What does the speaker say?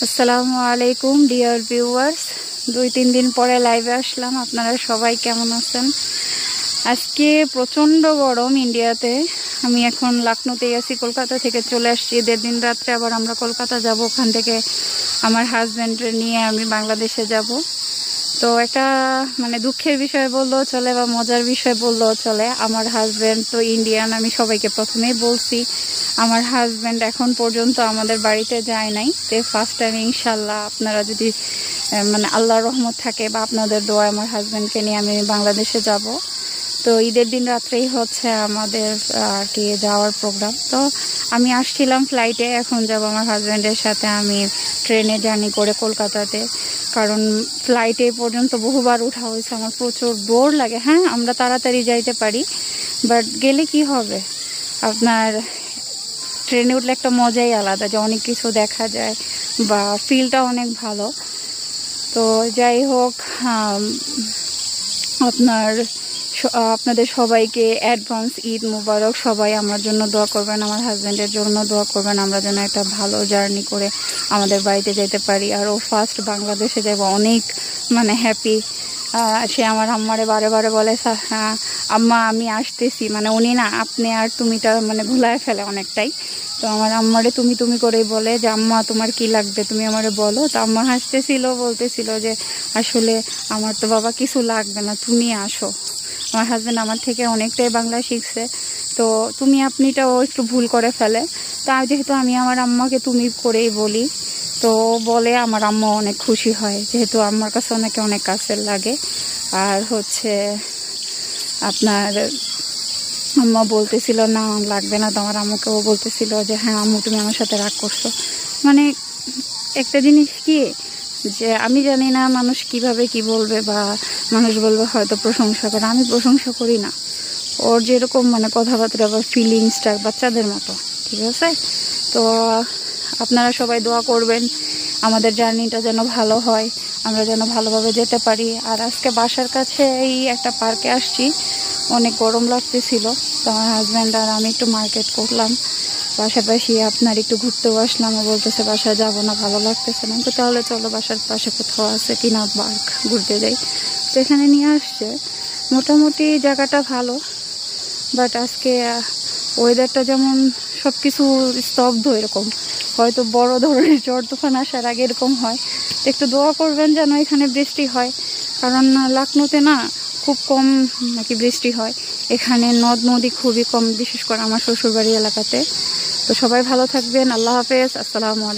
আসসালামু আলাইকুম dear viewers, 2-3 দিন পরে লাইভে আসলাম। আপনারা সবাই কেমন আছেন? আজকে প্রচণ্ড গরম ইন্ডিয়াতে। আমি এখন লখনৌতেই আছি, কলকাতা থেকে চলে আসছি। ঈদের দিন রাত্রে আবার আমরা কলকাতা যাব, ওখান থেকে আমার হাজব্যান্ডের নিয়ে আমি বাংলাদেশে যাব। তো একটা দুঃখের বিষয় বললেও চলে বা মজার বিষয় বললেও চলে। আমার হাজব্যান্ড তো ইন্ডিয়ান, আমি সবাইকে প্রথমেই বলছি। আমার হাজব্যান্ড এখন পর্যন্ত আমাদের বাড়িতে যায় নাই। তো ফার্স্ট টাইম ইনশাল্লাহ আপনারা যদি আল্লাহর রহমত থাকে বা আপনাদের দোয়ায় আমার হাজব্যান্ডকে নিয়ে আমি বাংলাদেশে যাব। তো ঈদের দিন রাত্রেই হচ্ছে আমাদের আর কি যাওয়ার প্রোগ্রাম। তো আমি আসছিলাম ফ্লাইটে, এখন যাব আমার হাজব্যান্ডের সাথে আমি ট্রেনে জার্নি করে কলকাতাতে। কারণ ফ্লাইটে পর্যন্ত বহুবার উঠা হয়েছে, আমার প্রচুর বোর লাগে। হ্যাঁ, আমরা তাড়াতাড়ি যাইতে পারি, বাট গেলে কি হবে, আপনার ট্রেনে উঠলে একটা মজাই আলাদা, যে অনেক কিছু দেখা যায় বা ফিলটা অনেক ভালো। তো যাই হোক, আপনাদের সবাইকে অ্যাডভান্স ঈদ মুবারক। সবাই আমার জন্য দোয়া করবেন, আমার হাজব্যান্ডের জন্য দোয়া করবেন, আমরা যেন একটা ভালো জার্নি করে আমাদের বাড়িতে যেতে পারি। আর ও ফার্স্ট বাংলাদেশে যাব, অনেক হ্যাপি। সে আমার আম্মারে বারে বারে বলে, আম্মা আমি আসতেছি, উনি না আপনি আর তুমিটা ভুলায় ফেলে অনেকটাই। তো আমার আম্মারে তুমি তুমি করেই বলে যে আম্মা তোমার কি লাগবে তুমি আমারে বলো। তো আম্মা হাসতেছিল, বলতেছিল যে আসলে আমার তো বাবা কিছু লাগবে না, তুমি আসো। আমার হাজব্যান্ড আমার থেকে অনেকটাই বাংলা শিখছে, তো তুমি আপনিটাও একটু ভুল করে ফেলে। তা যেহেতু আমি আমার আম্মাকে তুমি করেই বলি, তো বলে আমার আম্মা অনেক খুশি হয়, যেহেতু আম্মার কাছে অনেক কাছের লাগে। আর হচ্ছে আপনার আম্মা বলতেছিল না লাগবে না, তো আমার আম্মুকেও বলতেছিল যে হ্যাঁ আম্মু তুমি আমার সাথে রাগ করছো। একটা জিনিস কি, যে আমি জানি না মানুষ কিভাবে কি বলবে, বা মানুষ বলবে হয়তো প্রশংসা করে, আমি প্রশংসা করি না। ওর যেরকম কথাবার্তা বা ফিলিংসটা বাচ্চাদের মতো, ঠিক আছে? তো আপনারা সবাই দোয়া করবেন আমাদের জার্নিটা যেন ভালো হয়, আমরা যেন ভালোভাবে যেতে পারি। আর আজকে বাসার কাছে এই একটা পার্কে আসছি, অনেক গরম লাগতেছিল। তো আমার হাজব্যান্ড আর আমি একটু মার্কেট করলাম, পাশাপাশি আপনার একটু ঘুরতেও আসলাম। ও বলতেছে বাসায় যাবো না, ভালো লাগতেছে না। তো তাহলে চলো বাসার পাশে কোথাও আছে কিনা পার্ক ঘুরতে যাই। তো এখানে নিয়ে আসছে, মোটামুটি জায়গাটা ভালো, বাট আজকে ওয়েদারটা যেমন সব কিছু স্তব্ধ, এরকম হয়তো বড় ধরনের ঝড় তুফান আসার আগে এরকম হয়। তো একটু দোয়া করবেন যেন এখানে বৃষ্টি হয়, কারণ লখনৌতে না খুব কম বৃষ্টি হয়। এখানে নদ নদী খুবই কম, বিশেষ করে আমার শ্বশুরবাড়ি এলাকাতে। তো সবাই ভালো থাকবেন, আল্লাহ হাফেজ, আসসালামু আলাইকুম।